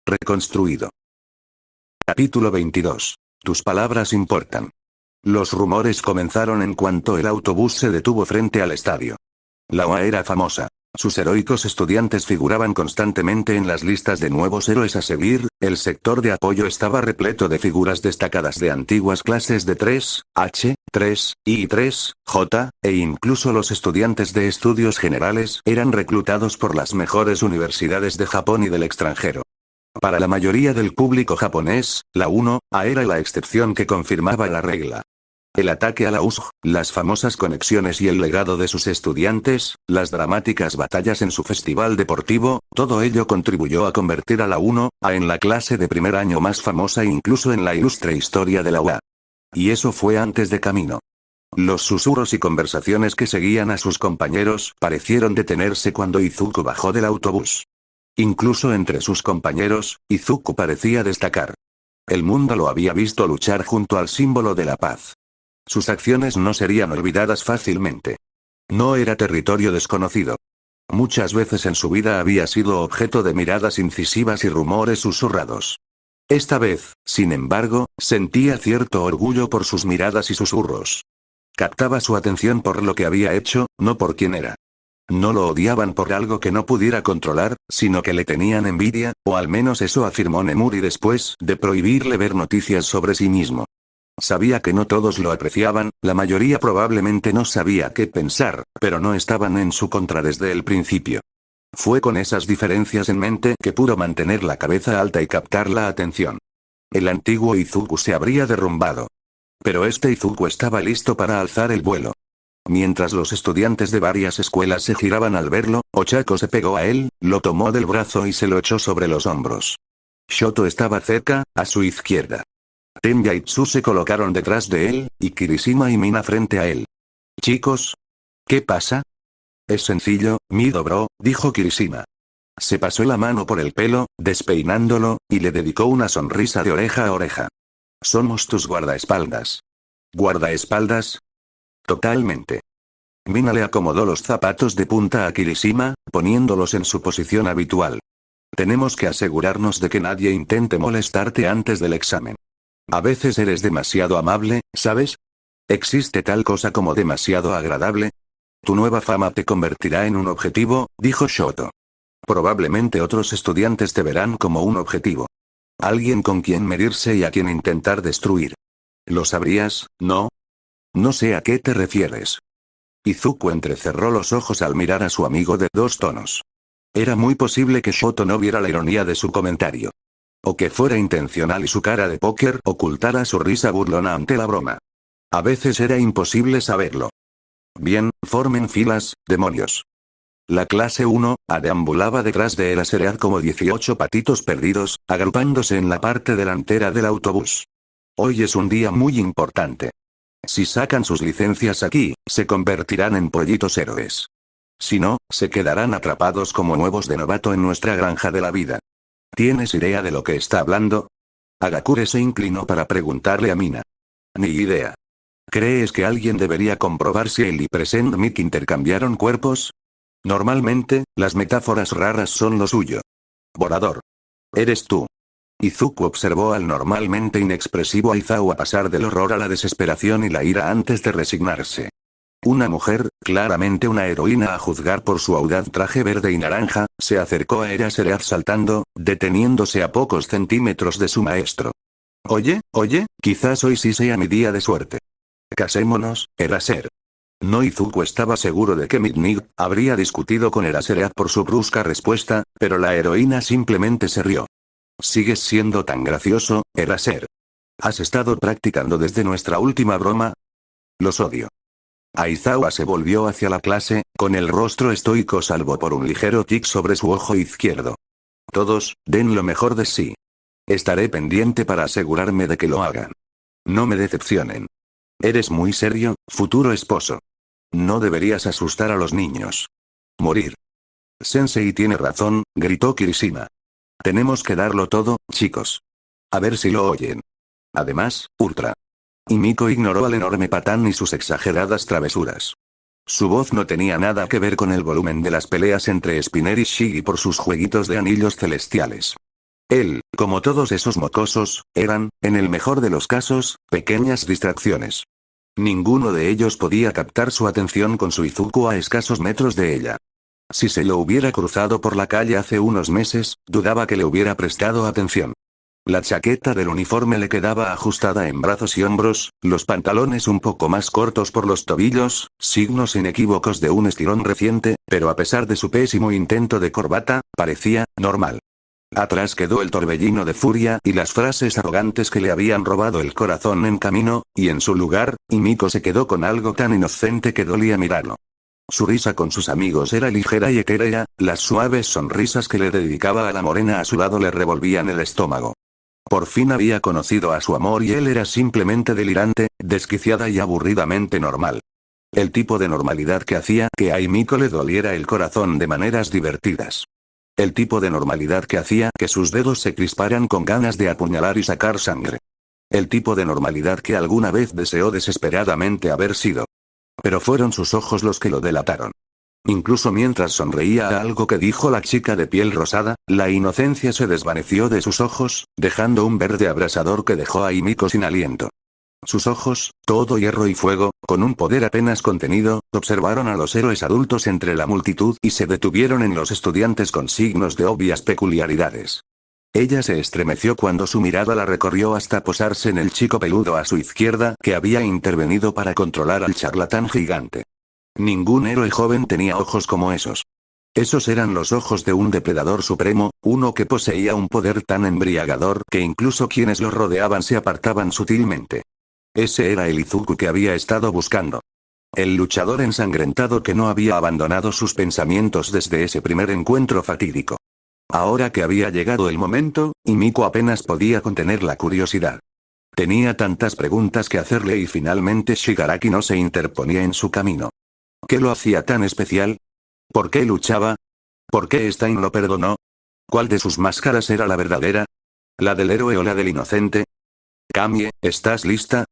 Reconstruido. Capítulo 22. Tus palabras importan. Los rumores comenzaron en cuanto el autobús se detuvo frente al estadio. La UA era famosa. Sus heroicos estudiantes figuraban constantemente en las listas de nuevos héroes a seguir, el sector de apoyo estaba repleto de figuras destacadas de antiguas clases de 3, H, 3, I, 3, J, e incluso los estudiantes de estudios generales eran reclutados por las mejores universidades de Japón y del extranjero. Para la mayoría del público japonés, la 1A era la excepción que confirmaba la regla. El ataque a la USG, las famosas conexiones y el legado de sus estudiantes, las dramáticas batallas en su festival deportivo, todo ello contribuyó a convertir a la 1A en la clase de primer año más famosa incluso en la ilustre historia de la UA. Y eso fue antes de camino. Los susurros y conversaciones que seguían a sus compañeros parecieron detenerse cuando Izuku bajó del autobús. Incluso entre sus compañeros, Izuku parecía destacar. El mundo lo había visto luchar junto al símbolo de la paz. Sus acciones no serían olvidadas fácilmente. No era territorio desconocido. Muchas veces en su vida había sido objeto de miradas incisivas y rumores susurrados. Esta vez, sin embargo, sentía cierto orgullo por sus miradas y susurros. Captaba su atención por lo que había hecho, no por quién era. No lo odiaban por algo que no pudiera controlar, sino que le tenían envidia, o al menos eso afirmó Nemuri después de prohibirle ver noticias sobre sí mismo. Sabía que no todos lo apreciaban, la mayoría probablemente no sabía qué pensar, pero no estaban en su contra desde el principio. Fue con esas diferencias en mente que pudo mantener la cabeza alta y captar la atención. El antiguo Izuku se habría derrumbado. Pero este Izuku estaba listo para alzar el vuelo. Mientras los estudiantes de varias escuelas se giraban al verlo, Ochako se pegó a él, lo tomó del brazo y se lo echó sobre los hombros. Shoto estaba cerca, a su izquierda. Tenbia y Tsu se colocaron detrás de él, y Kirishima y Mina frente a él. Chicos. ¿Qué pasa? Es sencillo, Mido bro, dijo Kirishima. Se pasó la mano por el pelo, despeinándolo, y le dedicó una sonrisa de oreja a oreja. Somos tus guardaespaldas. ¿Guardaespaldas? Totalmente. Mina le acomodó los zapatos de punta a Kirishima, poniéndolos en su posición habitual. Tenemos que asegurarnos de que nadie intente molestarte antes del examen. A veces eres demasiado amable, ¿sabes? ¿Existe tal cosa como demasiado agradable? Tu nueva fama te convertirá en un objetivo, dijo Shoto. Probablemente otros estudiantes te verán como un objetivo. Alguien con quien medirse y a quien intentar destruir. ¿Lo sabrías, no? No sé a qué te refieres. Izuku entrecerró los ojos al mirar a su amigo de 2 tonos. Era muy posible que Shoto no viera la ironía de su comentario. O que fuera intencional y su cara de póker ocultara su risa burlona ante la broma. A veces era imposible saberlo. Bien, formen filas, demonios. La clase 1A deambulaba detrás de Eraserhead como 18 patitos perdidos, agrupándose en la parte delantera del autobús. Hoy es un día muy importante. Si sacan sus licencias aquí, se convertirán en pollitos héroes. Si no, se quedarán atrapados como huevos de novato en nuestra granja de la vida. ¿Tienes idea de lo que está hablando? Agakure se inclinó para preguntarle a Mina. Ni idea. ¿Crees que alguien debería comprobar si él y Present Mic intercambiaron cuerpos? Normalmente, las metáforas raras son lo suyo. Vorador. Eres tú. Izuku observó al normalmente inexpresivo Aizawa pasar del horror a la desesperación y la ira antes de resignarse. Una mujer, claramente una heroína a juzgar por su audaz traje verde y naranja, se acercó a Eraserhead saltando, deteniéndose a pocos centímetros de su maestro. Oye, quizás hoy sí sea mi día de suerte. Casémonos, Eraser. No, Izuku estaba seguro de que Midnight habría discutido con Eraserhead por su brusca respuesta, pero la heroína simplemente se rió. Sigues siendo tan gracioso, Eraser. ¿Has estado practicando desde nuestra última broma? Los odio. Aizawa se volvió hacia la clase, con el rostro estoico salvo por un ligero tic sobre su ojo izquierdo. Todos, den lo mejor de sí. Estaré pendiente para asegurarme de que lo hagan. No me decepcionen. Eres muy serio, futuro esposo. No deberías asustar a los niños. Morir. Sensei tiene razón, gritó Kirishima. Tenemos que darlo todo, chicos. A ver si lo oyen. Además, Ultra. Y Miko ignoró al enorme patán y sus exageradas travesuras. Su voz no tenía nada que ver con el volumen de las peleas entre Spinner y Shiggy por sus jueguitos de anillos celestiales. Él, como todos esos mocosos, eran, en el mejor de los casos, pequeñas distracciones. Ninguno de ellos podía captar su atención con su Izuku a escasos metros de ella. Si se lo hubiera cruzado por la calle hace unos meses, dudaba que le hubiera prestado atención. La chaqueta del uniforme le quedaba ajustada en brazos y hombros, los pantalones un poco más cortos por los tobillos, signos inequívocos de un estirón reciente, pero a pesar de su pésimo intento de corbata, parecía normal. Atrás quedó el torbellino de furia y las frases arrogantes que le habían robado el corazón en camino, y en su lugar, Himiko se quedó con algo tan inocente que dolía mirarlo. Su risa con sus amigos era ligera y etérea, las suaves sonrisas que le dedicaba a la morena a su lado le revolvían el estómago. Por fin había conocido a su amor y él era simplemente delirante, desquiciada y aburridamente normal. El tipo de normalidad que hacía que a Himiko le doliera el corazón de maneras divertidas. El tipo de normalidad que hacía que sus dedos se crisparan con ganas de apuñalar y sacar sangre. El tipo de normalidad que alguna vez deseó desesperadamente haber sido. Pero fueron sus ojos los que lo delataron. Incluso mientras sonreía a algo que dijo la chica de piel rosada, la inocencia se desvaneció de sus ojos, dejando un verde abrasador que dejó a Himiko sin aliento. Sus ojos, todo hierro y fuego, con un poder apenas contenido, observaron a los héroes adultos entre la multitud y se detuvieron en los estudiantes con signos de obvias peculiaridades. Ella se estremeció cuando su mirada la recorrió hasta posarse en el chico peludo a su izquierda que había intervenido para controlar al charlatán gigante. Ningún héroe joven tenía ojos como esos. Esos eran los ojos de un depredador supremo, uno que poseía un poder tan embriagador que incluso quienes lo rodeaban se apartaban sutilmente. Ese era el Izuku que había estado buscando. El luchador ensangrentado que no había abandonado sus pensamientos desde ese primer encuentro fatídico. Ahora que había llegado el momento, Himiko apenas podía contener la curiosidad. Tenía tantas preguntas que hacerle y finalmente Shigaraki no se interponía en su camino. ¿Qué lo hacía tan especial? ¿Por qué luchaba? ¿Por qué Stein lo perdonó? ¿Cuál de sus máscaras era la verdadera? ¿La del héroe o la del inocente? Kamie, ¿estás lista?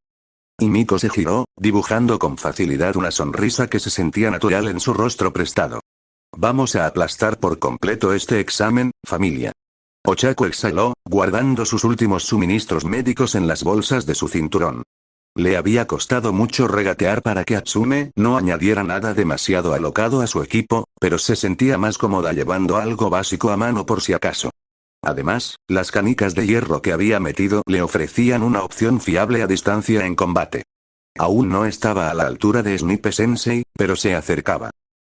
Himiko se giró, dibujando con facilidad una sonrisa que se sentía natural en su rostro prestado. Vamos a aplastar por completo este examen, familia. Ochako exhaló, guardando sus últimos suministros médicos en las bolsas de su cinturón. Le había costado mucho regatear para que Atsume no añadiera nada demasiado alocado a su equipo, pero se sentía más cómoda llevando algo básico a mano por si acaso. Además, las canicas de hierro que había metido le ofrecían una opción fiable a distancia en combate. Aún no estaba a la altura de Snipe Sensei, pero se acercaba.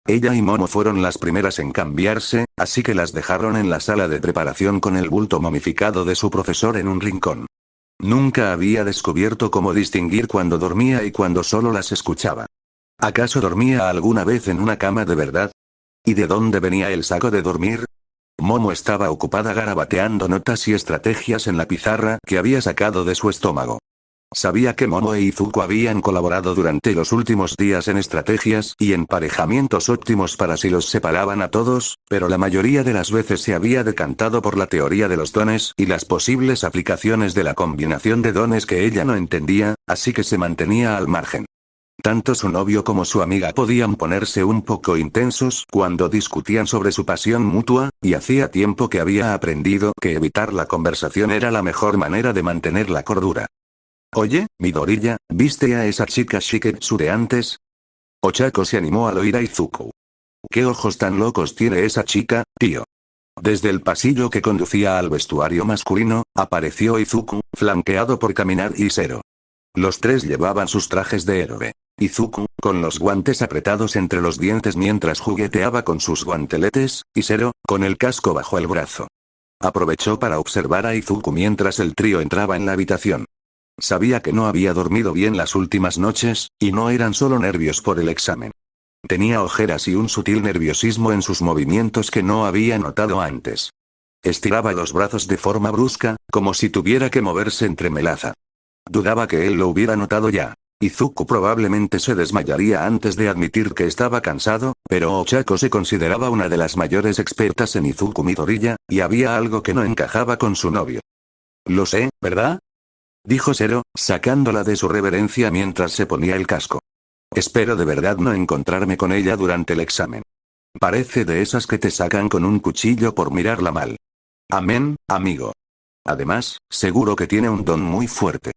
Ella y Momo fueron las primeras en cambiarse, así que las dejaron en la sala de preparación con el bulto momificado de su profesor en un rincón. Nunca había descubierto cómo distinguir cuando dormía y cuando solo las escuchaba. ¿Acaso dormía alguna vez en una cama de verdad? ¿Y de dónde venía el saco de dormir? Momo estaba ocupada garabateando notas y estrategias en la pizarra que había sacado de su estómago. Sabía que Momo e Izuku habían colaborado durante los últimos días en estrategias y emparejamientos óptimos para si los separaban a todos, pero la mayoría de las veces se había decantado por la teoría de los dones y las posibles aplicaciones de la combinación de dones que ella no entendía, así que se mantenía al margen. Tanto su novio como su amiga podían ponerse un poco intensos cuando discutían sobre su pasión mutua, y hacía tiempo que había aprendido que evitar la conversación era la mejor manera de mantener la cordura. Oye, Midoriya, ¿viste a esa chica Shiketsure antes? Ochako se animó al oír a Izuku. ¿Qué ojos tan locos tiene esa chica, tío? Desde el pasillo que conducía al vestuario masculino, apareció Izuku, flanqueado por Kaminar y Zero. Los tres llevaban sus trajes de héroe. Izuku, con los guantes apretados entre los dientes mientras jugueteaba con sus guanteletes, y Zero, con el casco bajo el brazo. Aprovechó para observar a Izuku mientras el trío entraba en la habitación. Sabía que no había dormido bien las últimas noches, y no eran solo nervios por el examen. Tenía ojeras y un sutil nerviosismo en sus movimientos que no había notado antes. Estiraba los brazos de forma brusca, como si tuviera que moverse entre melaza. Dudaba que él lo hubiera notado ya. Izuku probablemente se desmayaría antes de admitir que estaba cansado, pero Ochako se consideraba una de las mayores expertas en Izuku Midoriya, y había algo que no encajaba con su novio. Lo sé, ¿verdad? Dijo Zero, sacándola de su reverencia mientras se ponía el casco. Espero de verdad no encontrarme con ella durante el examen. Parece de esas que te sacan con un cuchillo por mirarla mal. Amén, amigo. Además, seguro que tiene un don muy fuerte.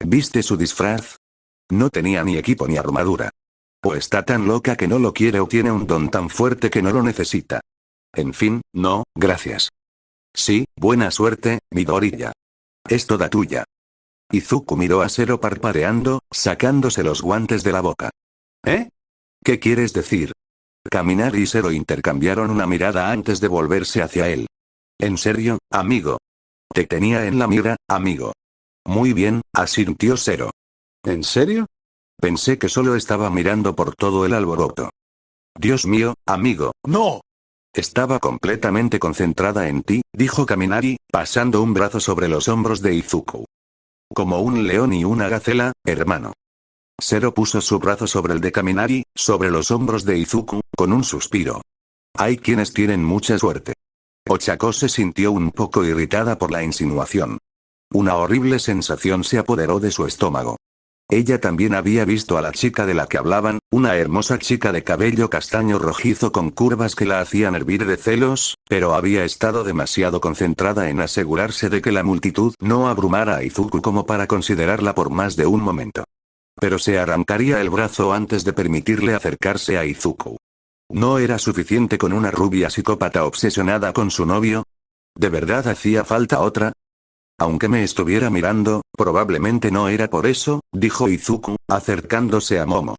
¿Viste su disfraz? No tenía ni equipo ni armadura. O está tan loca que no lo quiere o tiene un don tan fuerte que no lo necesita. En fin, no, gracias. Sí, buena suerte, Midoriya. Es toda tuya. Izuku miró a Zero parpadeando, sacándose los guantes de la boca. ¿Eh? ¿Qué quieres decir? Kaminari y Zero intercambiaron una mirada antes de volverse hacia él. ¿En serio, amigo? Te tenía en la mira, amigo. Muy bien, asintió Zero. ¿En serio? Pensé que solo estaba mirando por todo el alboroto. Dios mío, amigo, ¡no! Estaba completamente concentrada en ti, dijo Kaminari, pasando un brazo sobre los hombros de Izuku. Como un león y una gacela, hermano. Zero puso su brazo sobre el de Kaminari, sobre los hombros de Izuku, con un suspiro. Hay quienes tienen mucha suerte. Ochako se sintió un poco irritada por la insinuación. Una horrible sensación se apoderó de su estómago. Ella también había visto a la chica de la que hablaban, una hermosa chica de cabello castaño rojizo con curvas que la hacían hervir de celos, pero había estado demasiado concentrada en asegurarse de que la multitud no abrumara a Izuku como para considerarla por más de un momento. Pero se arrancaría el brazo antes de permitirle acercarse a Izuku. ¿No era suficiente con una rubia psicópata obsesionada con su novio? ¿De verdad hacía falta otra? Aunque me estuviera mirando, probablemente no era por eso, dijo Izuku, acercándose a Momo.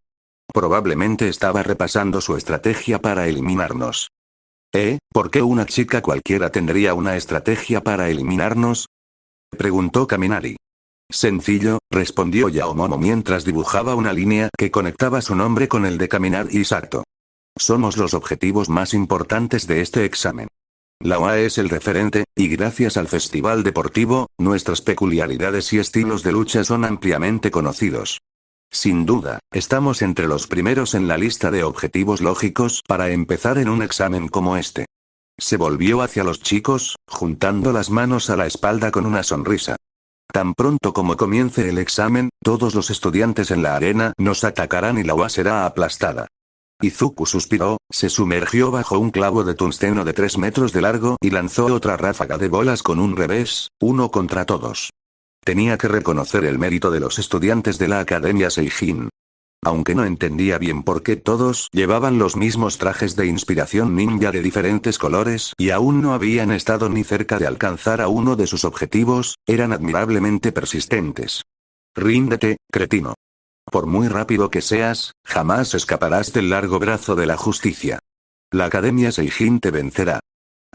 Probablemente estaba repasando su estrategia para eliminarnos. ¿Por qué una chica cualquiera tendría una estrategia para eliminarnos? Preguntó Kaminari. Sencillo, respondió Yao Momo mientras dibujaba una línea que conectaba su nombre con el de Kaminari y Sato. Somos los objetivos más importantes de este examen. La UAE es el referente, y gracias al festival deportivo, nuestras peculiaridades y estilos de lucha son ampliamente conocidos. Sin duda, estamos entre los primeros en la lista de objetivos lógicos para empezar en un examen como este. Se volvió hacia los chicos, juntando las manos a la espalda con una sonrisa. Tan pronto como comience el examen, todos los estudiantes en la arena nos atacarán y la UA será aplastada. Izuku suspiró, se sumergió bajo un clavo de tungsteno de 3 metros de largo y lanzó otra ráfaga de bolas con un revés, uno contra todos. Tenía que reconocer el mérito de los estudiantes de la Academia Seijin. Aunque no entendía bien por qué todos llevaban los mismos trajes de inspiración ninja de diferentes colores y aún no habían estado ni cerca de alcanzar a uno de sus objetivos, eran admirablemente persistentes. Ríndete, cretino. Por muy rápido que seas, jamás escaparás del largo brazo de la justicia. La Academia Seijin te vencerá.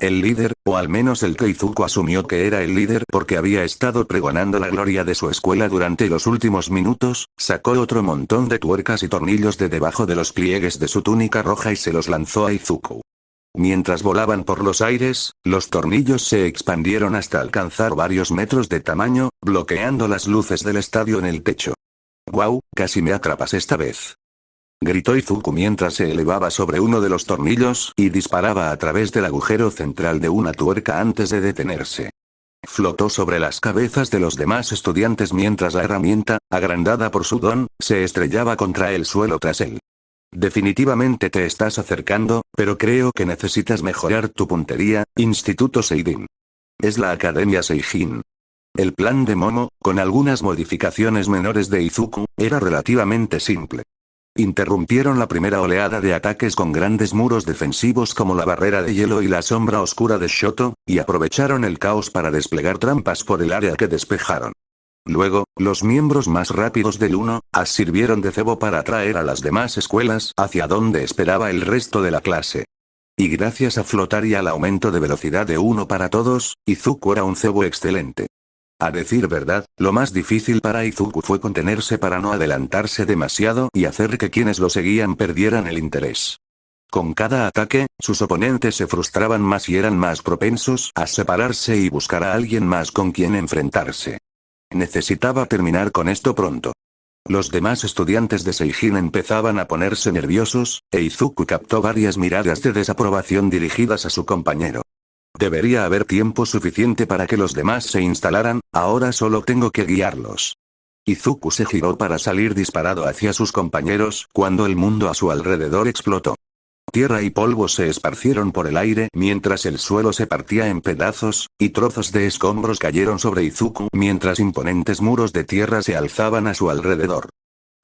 El líder, o al menos el que Izuku asumió que era el líder porque había estado pregonando la gloria de su escuela durante los últimos minutos, sacó otro montón de tuercas y tornillos de debajo de los pliegues de su túnica roja y se los lanzó a Izuku. Mientras volaban por los aires, los tornillos se expandieron hasta alcanzar varios metros de tamaño, bloqueando las luces del estadio en el techo. «¡Guau, casi me atrapas esta vez!», gritó Izuku mientras se elevaba sobre uno de los tornillos y disparaba a través del agujero central de una tuerca antes de detenerse. Flotó sobre las cabezas de los demás estudiantes mientras la herramienta, agrandada por su don, se estrellaba contra el suelo tras él. Definitivamente te estás acercando, pero creo que necesitas mejorar tu puntería, Instituto Seidin. Es la Academia Seijin. El plan de Momo, con algunas modificaciones menores de Izuku, era relativamente simple. Interrumpieron la primera oleada de ataques con grandes muros defensivos como la barrera de hielo y la sombra oscura de Shoto, y aprovecharon el caos para desplegar trampas por el área que despejaron. Luego, los miembros más rápidos del 1A sirvieron de cebo para atraer a las demás escuelas hacia donde esperaba el resto de la clase. Y gracias a flotar y al aumento de velocidad de uno para todos, Izuku era un cebo excelente. A decir verdad, lo más difícil para Izuku fue contenerse para no adelantarse demasiado y hacer que quienes lo seguían perdieran el interés. Con cada ataque, sus oponentes se frustraban más y eran más propensos a separarse y buscar a alguien más con quien enfrentarse. Necesitaba terminar con esto pronto. Los demás estudiantes de Seijin empezaban a ponerse nerviosos, e Izuku captó varias miradas de desaprobación dirigidas a su compañero. Debería haber tiempo suficiente para que los demás se instalaran, ahora solo tengo que guiarlos. Izuku se giró para salir disparado hacia sus compañeros cuando el mundo a su alrededor explotó. tierra y polvo se esparcieron por el aire mientras el suelo se partía en pedazos, y trozos de escombros cayeron sobre Izuku mientras imponentes muros de tierra se alzaban a su alrededor.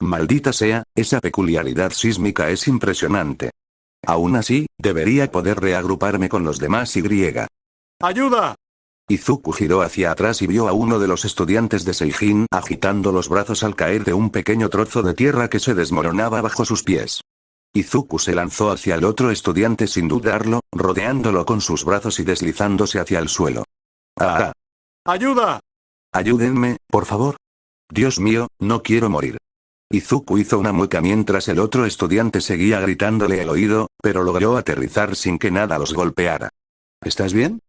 Maldita sea, esa peculiaridad sísmica es impresionante. Aún así, debería poder reagruparme con los demás y... ¡Ayuda! Izuku giró hacia atrás y vio a uno de los estudiantes de Seijin agitando los brazos al caer de un pequeño trozo de tierra que se desmoronaba bajo sus pies. Izuku se lanzó hacia el otro estudiante sin dudarlo, rodeándolo con sus brazos y deslizándose hacia el suelo. ¡Ah! ¡Ayuda! Ayúdenme, por favor. Dios mío, no quiero morir. Izuku hizo una mueca mientras el otro estudiante seguía gritándole al oído, pero logró aterrizar sin que nada los golpeara. ¿Estás bien?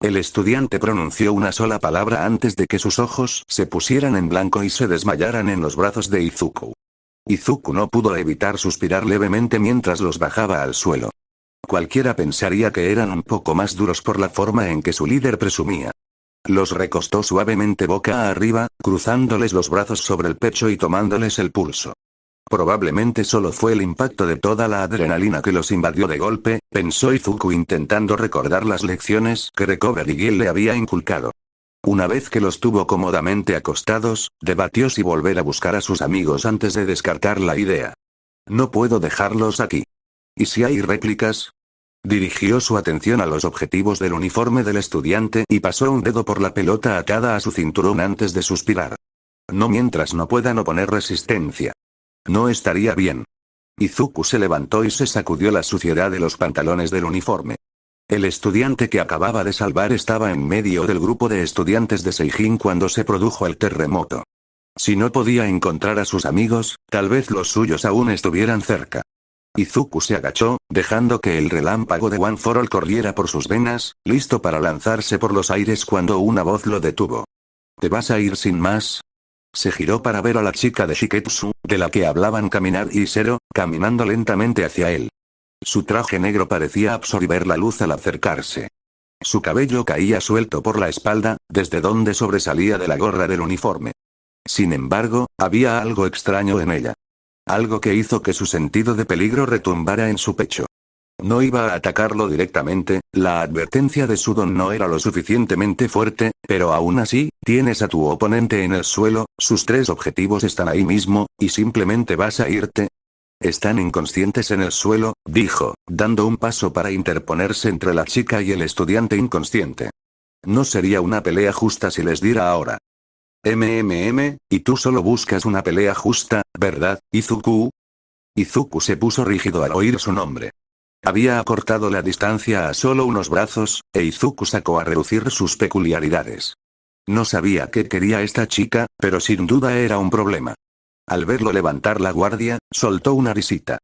El estudiante pronunció una sola palabra antes de que sus ojos se pusieran en blanco y se desmayaran en los brazos de Izuku. Izuku no pudo evitar suspirar levemente mientras los bajaba al suelo. Cualquiera pensaría que eran un poco más duros por la forma en que su líder presumía. Los recostó suavemente boca arriba, cruzándoles los brazos sobre el pecho y tomándoles el pulso. Probablemente solo fue el impacto de toda la adrenalina que los invadió de golpe, pensó Izuku intentando recordar las lecciones que Recovery Girl le había inculcado. Una vez que los tuvo cómodamente acostados, debatió si volver a buscar a sus amigos antes de descartar la idea. No puedo dejarlos aquí. ¿Y si hay réplicas? Dirigió su atención a los objetivos del uniforme del estudiante y pasó un dedo por la pelota atada a su cinturón antes de suspirar. No mientras no puedan oponer resistencia. No estaría bien. Izuku se levantó y se sacudió la suciedad de los pantalones del uniforme. El estudiante que acababa de salvar estaba en medio del grupo de estudiantes de Seijin cuando se produjo el terremoto. Si no podía encontrar a sus amigos, tal vez los suyos aún estuvieran cerca. Izuku se agachó, dejando que el relámpago de One for All corriera por sus venas, listo para lanzarse por los aires cuando una voz lo detuvo. ¿Te vas a ir sin más? Se giró para ver a la chica de Shiketsu, de la que hablaban Caminar y Zero, caminando lentamente hacia él. Su traje negro parecía absorber la luz al acercarse. Su cabello caía suelto por la espalda, desde donde sobresalía de la gorra del uniforme. Sin embargo, había algo extraño en ella. Algo que hizo que su sentido de peligro retumbara en su pecho. No iba a atacarlo directamente, la advertencia de Sudon no era lo suficientemente fuerte, pero aún así, tienes a tu oponente en el suelo, sus 3 objetivos están ahí mismo, y simplemente vas a irte. Están inconscientes en el suelo, dijo, dando un paso para interponerse entre la chica y el estudiante inconsciente. No sería una pelea justa si les diera ahora. Y tú solo buscas una pelea justa, ¿verdad, Izuku? Izuku se puso rígido al oír su nombre. Había acortado la distancia a solo unos brazos, e Izuku sacó a relucir sus peculiaridades. No sabía qué quería esta chica, pero sin duda era un problema. Al verlo levantar la guardia, soltó una risita.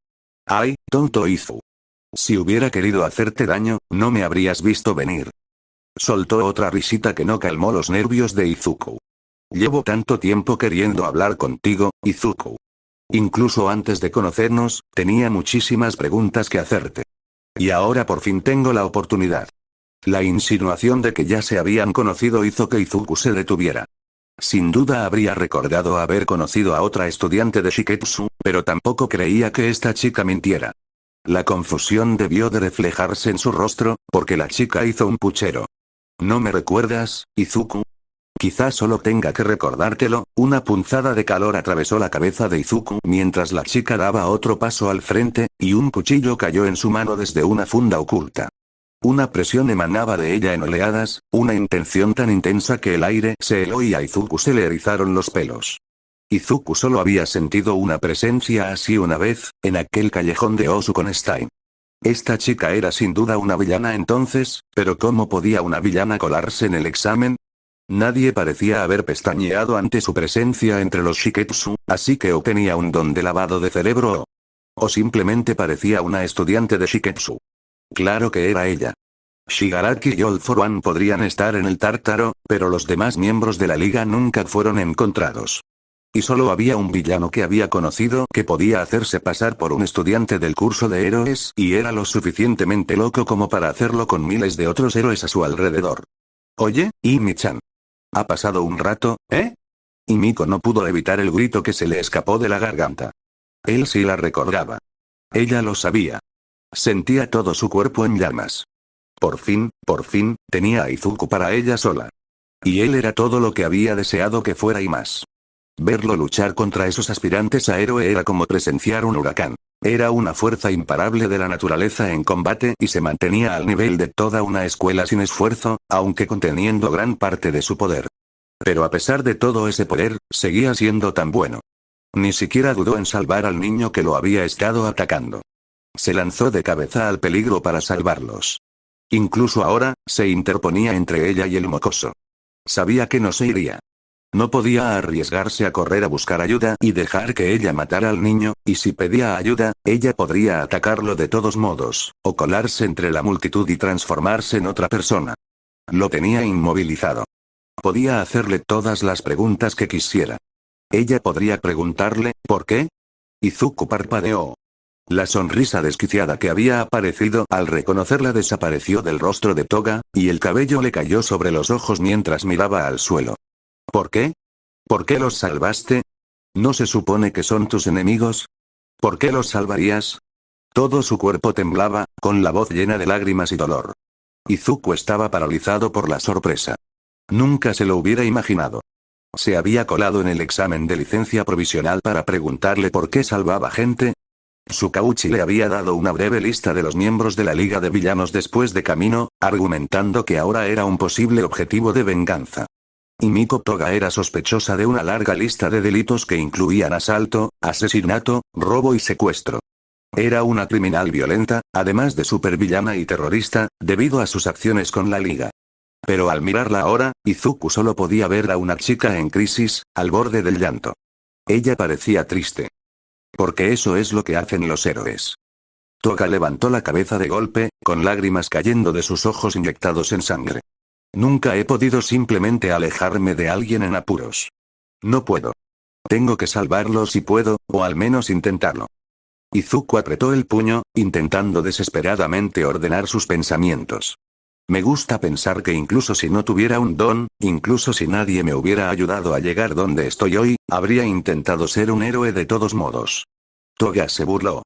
¡Ay, tonto Izu! Si hubiera querido hacerte daño, no me habrías visto venir. Soltó otra risita que no calmó los nervios de Izuku. Llevo tanto tiempo queriendo hablar contigo, Izuku. Incluso antes de conocernos, tenía muchísimas preguntas que hacerte. Y ahora por fin tengo la oportunidad. La insinuación de que ya se habían conocido hizo que Izuku se detuviera. Sin duda habría recordado haber conocido a otra estudiante de Shiketsu, pero tampoco creía que esta chica mintiera. La confusión debió de reflejarse en su rostro, porque la chica hizo un puchero. ¿No me recuerdas, Izuku? Quizás solo tenga que recordártelo. Una punzada de calor atravesó la cabeza de Izuku mientras la chica daba otro paso al frente, y un cuchillo cayó en su mano desde una funda oculta. Una presión emanaba de ella en oleadas, una intención tan intensa que el aire se heló y a Izuku se le erizaron los pelos. Izuku solo había sentido una presencia así una vez, en aquel callejón de Osukonstein. Esta chica era sin duda una villana entonces, pero ¿cómo podía una villana colarse en el examen? Nadie parecía haber pestañeado ante su presencia entre los Shiketsu, así que o tenía un don de lavado de cerebro o simplemente parecía una estudiante de Shiketsu. Claro que era ella. Shigaraki y All for One podrían estar en el Tártaro, pero los demás miembros de la liga nunca fueron encontrados. Y solo había un villano que había conocido que podía hacerse pasar por un estudiante del curso de héroes y era lo suficientemente loco como para hacerlo con miles de otros héroes a su alrededor. Oye, Imi-chan. Ha pasado un rato, ¿eh? Y Miko no pudo evitar el grito que se le escapó de la garganta. Él sí la recordaba. Ella lo sabía. Sentía todo su cuerpo en llamas. Por fin, tenía a Izuku para ella sola. Y él era todo lo que había deseado que fuera y más. Verlo luchar contra esos aspirantes a héroe era como presenciar un huracán. Era una fuerza imparable de la naturaleza en combate y se mantenía al nivel de toda una escuela sin esfuerzo, aunque conteniendo gran parte de su poder. Pero a pesar de todo ese poder, seguía siendo tan bueno. Ni siquiera dudó en salvar al niño que lo había estado atacando. Se lanzó de cabeza al peligro para salvarlos. Incluso ahora, se interponía entre ella y el mocoso. Sabía que no se iría. No podía arriesgarse a correr a buscar ayuda y dejar que ella matara al niño, y si pedía ayuda, ella podría atacarlo de todos modos, o colarse entre la multitud y transformarse en otra persona. Lo tenía inmovilizado. Podía hacerle todas las preguntas que quisiera. Ella podría preguntarle, ¿por qué? Izuku parpadeó. La sonrisa desquiciada que había aparecido al reconocerla desapareció del rostro de Toga, y el cabello le cayó sobre los ojos mientras miraba al suelo. ¿Por qué? ¿Por qué los salvaste? ¿No se supone que son tus enemigos? ¿Por qué los salvarías? Todo su cuerpo temblaba, con la voz llena de lágrimas y dolor. Izuku estaba paralizado por la sorpresa. Nunca se lo hubiera imaginado. ¿Se había colado en el examen de licencia provisional para preguntarle por qué salvaba gente? Tsukauchi le había dado una breve lista de los miembros de la Liga de Villanos después de camino, argumentando que ahora era un posible objetivo de venganza. Y Miko Toga era sospechosa de una larga lista de delitos que incluían asalto, asesinato, robo y secuestro. Era una criminal violenta, además de supervillana y terrorista, debido a sus acciones con la Liga. Pero al mirarla ahora, Izuku solo podía ver a una chica en crisis, al borde del llanto. Ella parecía triste. Porque eso es lo que hacen los héroes. Toga levantó la cabeza de golpe, con lágrimas cayendo de sus ojos inyectados en sangre. Nunca he podido simplemente alejarme de alguien en apuros. No puedo. Tengo que salvarlo si puedo, o al menos intentarlo. Izuku apretó el puño, intentando desesperadamente ordenar sus pensamientos. Me gusta pensar que incluso si no tuviera un don, incluso si nadie me hubiera ayudado a llegar donde estoy hoy, habría intentado ser un héroe de todos modos. Toga se burló.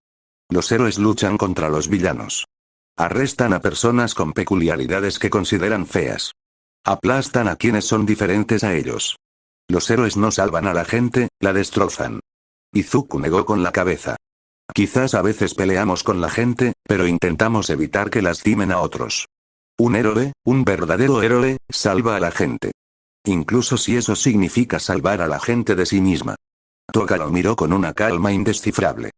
Los héroes luchan contra los villanos. Arrestan a personas con peculiaridades que consideran feas. Aplastan a quienes son diferentes a ellos. Los héroes no salvan a la gente, la destrozan. Izuku negó con la cabeza. Quizás a veces peleamos con la gente, pero intentamos evitar que lastimen a otros. Un héroe, un verdadero héroe, salva a la gente. Incluso si eso significa salvar a la gente de sí misma. Toga lo miró con una calma indescifrable.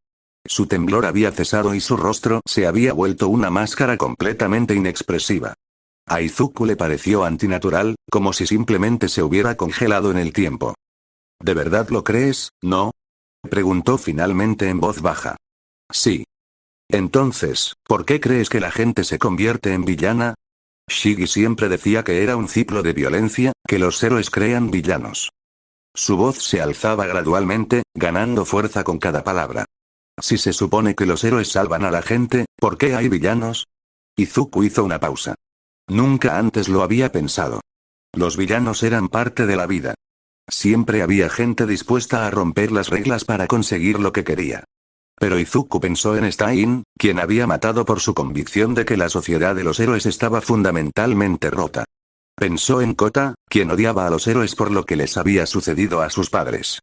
Su temblor había cesado y su rostro se había vuelto una máscara completamente inexpresiva. A Izuku le pareció antinatural, como si simplemente se hubiera congelado en el tiempo. ¿De verdad lo crees, no? Preguntó finalmente en voz baja. Sí. Entonces, ¿por qué crees que la gente se convierte en villana? Shigi siempre decía que era un ciclo de violencia, que los héroes crean villanos. Su voz se alzaba gradualmente, ganando fuerza con cada palabra. Si se supone que los héroes salvan a la gente, ¿por qué hay villanos? Izuku hizo una pausa. Nunca antes lo había pensado. Los villanos eran parte de la vida. Siempre había gente dispuesta a romper las reglas para conseguir lo que quería. Pero Izuku pensó en Stein, quien había matado por su convicción de que la sociedad de los héroes estaba fundamentalmente rota. Pensó en Kota, quien odiaba a los héroes por lo que les había sucedido a sus padres.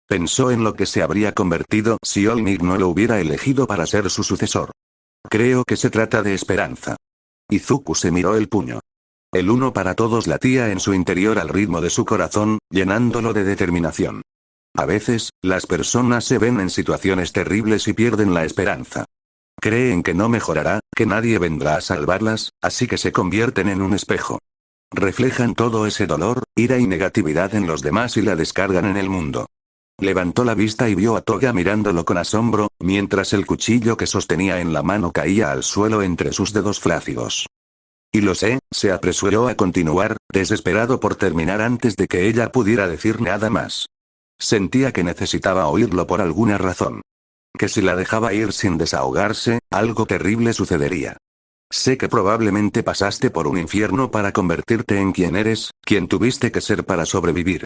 Pensó en lo que se habría convertido si All Might no lo hubiera elegido para ser su sucesor. Creo que se trata de esperanza. Izuku se miró el puño. El uno para todos latía en su interior al ritmo de su corazón, llenándolo de determinación. A veces, las personas se ven en situaciones terribles y pierden la esperanza. Creen que no mejorará, que nadie vendrá a salvarlas, así que se convierten en un espejo. Reflejan todo ese dolor, ira y negatividad en los demás y la descargan en el mundo. Levantó la vista y vio a Toga mirándolo con asombro, mientras el cuchillo que sostenía en la mano caía al suelo entre sus dedos flácidos. Y lo sé, se apresuró a continuar, desesperado por terminar antes de que ella pudiera decir nada más. Sentía que necesitaba oírlo por alguna razón. Que si la dejaba ir sin desahogarse, algo terrible sucedería. Sé que probablemente pasaste por un infierno para convertirte en quien eres, quien tuviste que ser para sobrevivir.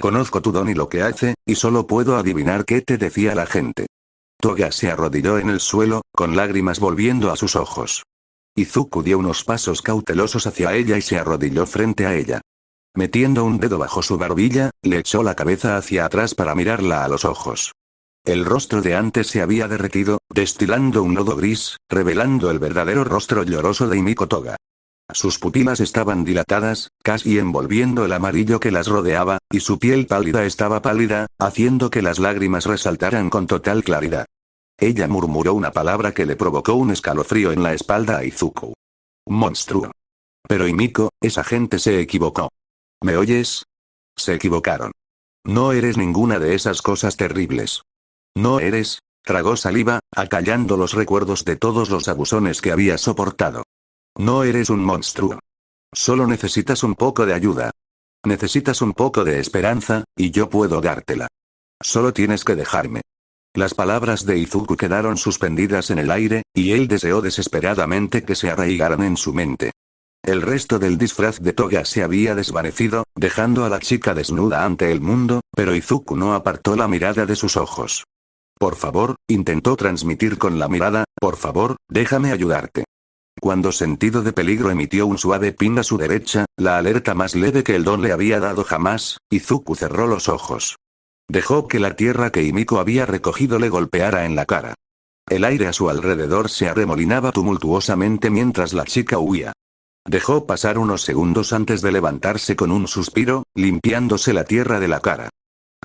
Conozco tu don y lo que hace, y solo puedo adivinar qué te decía la gente. Toga se arrodilló en el suelo, con lágrimas volviendo a sus ojos. Izuku dio unos pasos cautelosos hacia ella y se arrodilló frente a ella. Metiendo un dedo bajo su barbilla, le echó la cabeza hacia atrás para mirarla a los ojos. El rostro de antes se había derretido, destilando un lodo gris, revelando el verdadero rostro lloroso de Himiko Toga. Sus pupilas estaban dilatadas, casi envolviendo el amarillo que las rodeaba, y su piel pálida estaba pálida, haciendo que las lágrimas resaltaran con total claridad. Ella murmuró una palabra que le provocó un escalofrío en la espalda a Izuku. Monstruo. Pero Himiko, esa gente se equivocó. ¿Me oyes? Se equivocaron. No eres ninguna de esas cosas terribles. No eres, tragó saliva, acallando los recuerdos de todos los abusones que había soportado. No eres un monstruo. Solo necesitas un poco de ayuda. Necesitas un poco de esperanza, y yo puedo dártela. Solo tienes que dejarme. Las palabras de Izuku quedaron suspendidas en el aire, y él deseó desesperadamente que se arraigaran en su mente. El resto del disfraz de Toga se había desvanecido, dejando a la chica desnuda ante el mundo, pero Izuku no apartó la mirada de sus ojos. Por favor, intentó transmitir con la mirada, por favor, déjame ayudarte. Cuando sentido de peligro emitió un suave ping a su derecha, la alerta más leve que el don le había dado jamás, Izuku cerró los ojos. Dejó que la tierra que Himiko había recogido le golpeara en la cara. El aire a su alrededor se arremolinaba tumultuosamente mientras la chica huía. Dejó pasar unos segundos antes de levantarse con un suspiro, limpiándose la tierra de la cara.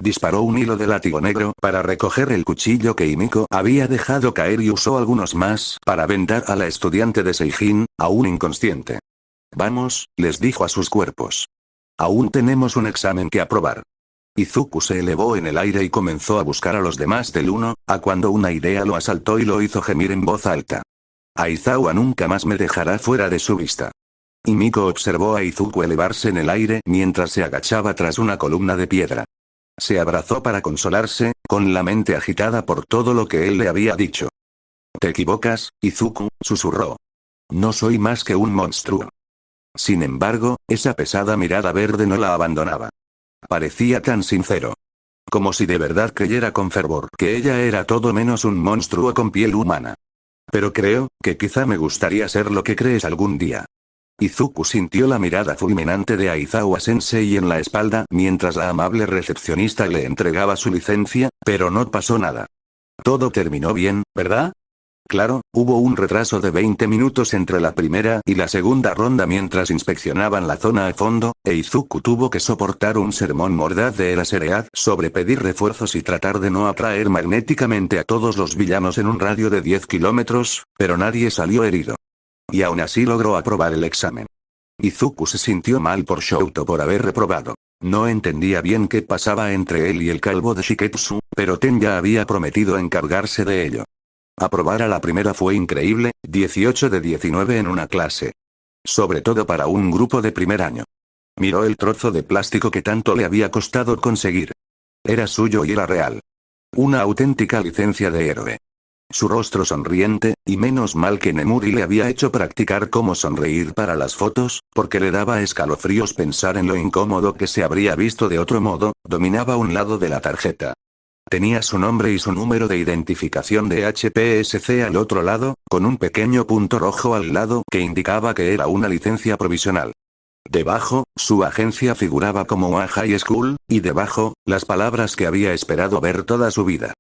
Disparó un hilo de látigo negro para recoger el cuchillo que Himiko había dejado caer y usó algunos más para vendar a la estudiante de Seijin, aún inconsciente. Vamos, les dijo a sus cuerpos. Aún tenemos un examen que aprobar. Izuku se elevó en el aire y comenzó a buscar a los demás del uno, a cuando una idea lo asaltó y lo hizo gemir en voz alta. Aizawa nunca más me dejará fuera de su vista. Himiko observó a Izuku elevarse en el aire mientras se agachaba tras una columna de piedra. Se abrazó para consolarse, con la mente agitada por todo lo que él le había dicho. Te equivocas, Izuku, susurró. No soy más que un monstruo. Sin embargo, esa pesada mirada verde no la abandonaba. Parecía tan sincero. Como si de verdad creyera con fervor que ella era todo menos un monstruo con piel humana. Pero creo, que quizá me gustaría ser lo que crees algún día. Izuku sintió la mirada fulminante de Aizawa-sensei en la espalda mientras la amable recepcionista le entregaba su licencia, pero no pasó nada. Todo terminó bien, ¿verdad? Claro, hubo un retraso de 20 minutos entre la primera y la segunda ronda mientras inspeccionaban la zona a fondo, e Izuku tuvo que soportar un sermón mordaz de Eraserhead sobre pedir refuerzos y tratar de no atraer magnéticamente a todos los villanos en un radio de 10 kilómetros, pero nadie salió herido. Y aún así logró aprobar el examen. Izuku se sintió mal por Shouto por haber reprobado. No entendía bien qué pasaba entre él y el calvo de Shiketsu, pero Ten ya había prometido encargarse de ello. Aprobar a la primera fue increíble, 18 de 19 en una clase. Sobre todo para un grupo de primer año. Miró el trozo de plástico que tanto le había costado conseguir. Era suyo y era real. Una auténtica licencia de héroe. Su rostro sonriente, y menos mal que Nemuri le había hecho practicar cómo sonreír para las fotos, porque le daba escalofríos pensar en lo incómodo que se habría visto de otro modo, dominaba un lado de la tarjeta. Tenía su nombre y su número de identificación de HPSC al otro lado, con un pequeño punto rojo al lado que indicaba que era una licencia provisional. Debajo, su agencia figuraba como One High School, y debajo, las palabras que había esperado ver toda su vida.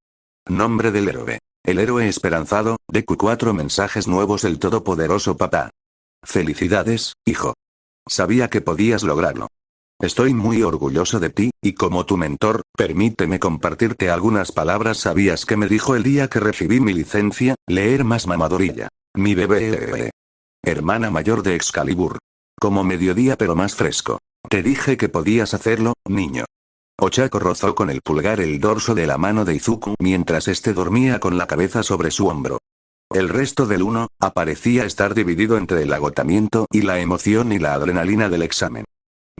Nombre del héroe. El héroe esperanzado, DQ4 mensajes nuevos el todopoderoso papá. Felicidades, hijo. Sabía que podías lograrlo. Estoy muy orgulloso de ti, y como tu mentor, permíteme compartirte algunas palabras sabias que me dijo el día que recibí mi licencia, leer más mamadorilla. Mi bebé. Hermana mayor de Excalibur. Como mediodía pero más fresco. Te dije que podías hacerlo, niño. Ochako rozó con el pulgar el dorso de la mano de Izuku mientras este dormía con la cabeza sobre su hombro. El resto del uno, parecía estar dividido entre el agotamiento y la emoción y la adrenalina del examen.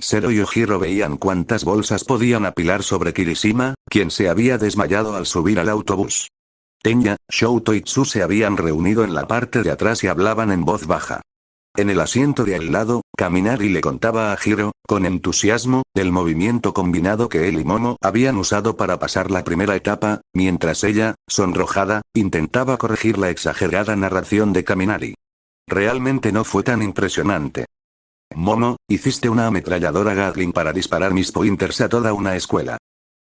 Zero y Ojiro veían cuántas bolsas podían apilar sobre Kirishima, quien se había desmayado al subir al autobús. Tenya, Shouto y Tsu se habían reunido en la parte de atrás y hablaban en voz baja. En el asiento de al lado, Kaminari le contaba a Hiro, con entusiasmo, el movimiento combinado que él y Momo habían usado para pasar la primera etapa, mientras ella, sonrojada, intentaba corregir la exagerada narración de Kaminari. Realmente no fue tan impresionante. Momo, hiciste una ametralladora Gatling para disparar mis pointers a toda una escuela.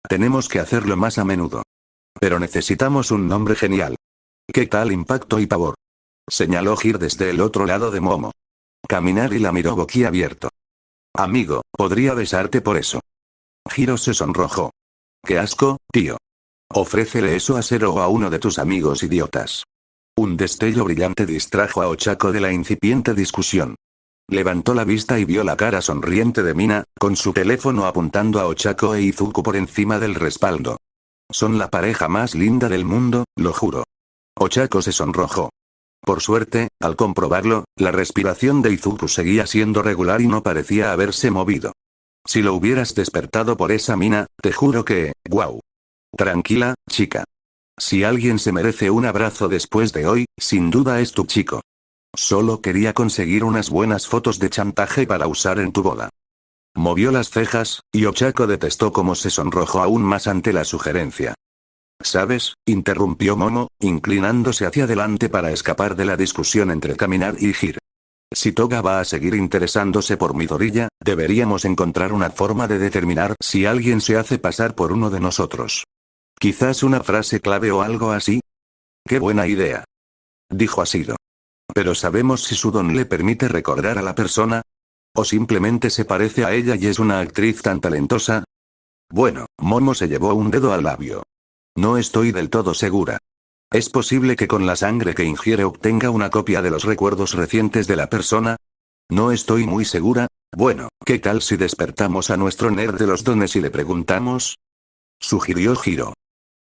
Tenemos que hacerlo más a menudo. Pero necesitamos un nombre genial. ¿Qué tal impacto y pavor? Señaló Hiro desde el otro lado de Momo. Kaminari la miró boquiabierto. Amigo, podría besarte por eso. Hiro se sonrojó. Qué asco, tío. Ofrécele eso a Zero o a uno de tus amigos idiotas. Un destello brillante distrajo a Ochako de la incipiente discusión. Levantó la vista y vio la cara sonriente de Mina, con su teléfono apuntando a Ochako e Izuku por encima del respaldo. Son la pareja más linda del mundo, lo juro. Ochako se sonrojó. Por suerte, al comprobarlo, la respiración de Izuku seguía siendo regular y no parecía haberse movido. Si lo hubieras despertado por esa mina, te juro que, guau. Tranquila, chica. Si alguien se merece un abrazo después de hoy, sin duda es tu chico. Solo quería conseguir unas buenas fotos de chantaje para usar en tu boda. Movió las cejas, y Ochako detestó cómo se sonrojó aún más ante la sugerencia. ¿Sabes?, interrumpió Momo, inclinándose hacia adelante para escapar de la discusión entre Kaminari y Hiro. Si Toga va a seguir interesándose por Midoriya, deberíamos encontrar una forma de determinar si alguien se hace pasar por uno de nosotros. Quizás una frase clave o algo así. ¡Qué buena idea!, dijo Asiro. ¿Pero sabemos si su don le permite recordar a la persona? ¿O simplemente se parece a ella y es una actriz tan talentosa? Bueno, Momo se llevó un dedo al labio. No estoy del todo segura. ¿Es posible que con la sangre que ingiere obtenga una copia de los recuerdos recientes de la persona? No estoy muy segura. Bueno, ¿qué tal si despertamos a nuestro nerd de los dones y le preguntamos? Sugirió Hiro.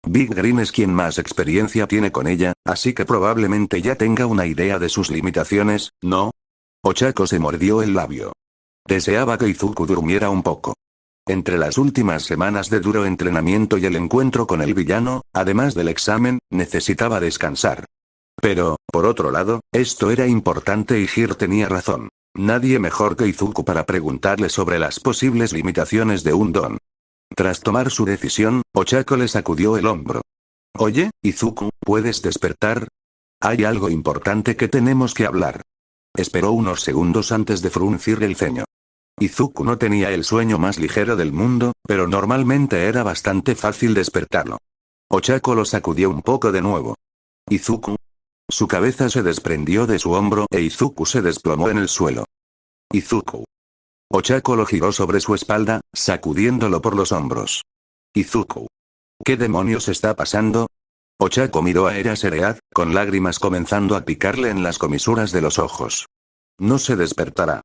Big Green es quien más experiencia tiene con ella, así que probablemente ya tenga una idea de sus limitaciones, ¿no? Ochako se mordió el labio. Deseaba que Izuku durmiera un poco. Entre las últimas semanas de duro entrenamiento y el encuentro con el villano, además del examen, necesitaba descansar. Pero, por otro lado, esto era importante y Hiro tenía razón. Nadie mejor que Izuku para preguntarle sobre las posibles limitaciones de un don. Tras tomar su decisión, Ochako le sacudió el hombro. Oye, Izuku, ¿puedes despertar? Hay algo importante que tenemos que hablar. Esperó unos segundos antes de fruncir el ceño. Izuku no tenía el sueño más ligero del mundo, pero normalmente era bastante fácil despertarlo. Ochako lo sacudió un poco de nuevo. ¿Izuku? Su cabeza se desprendió de su hombro e Izuku se desplomó en el suelo. Izuku. Ochako lo giró sobre su espalda, sacudiéndolo por los hombros. Izuku. ¿Qué demonios está pasando? Ochako miró a Eraserhead, con lágrimas comenzando a picarle en las comisuras de los ojos. No se despertará.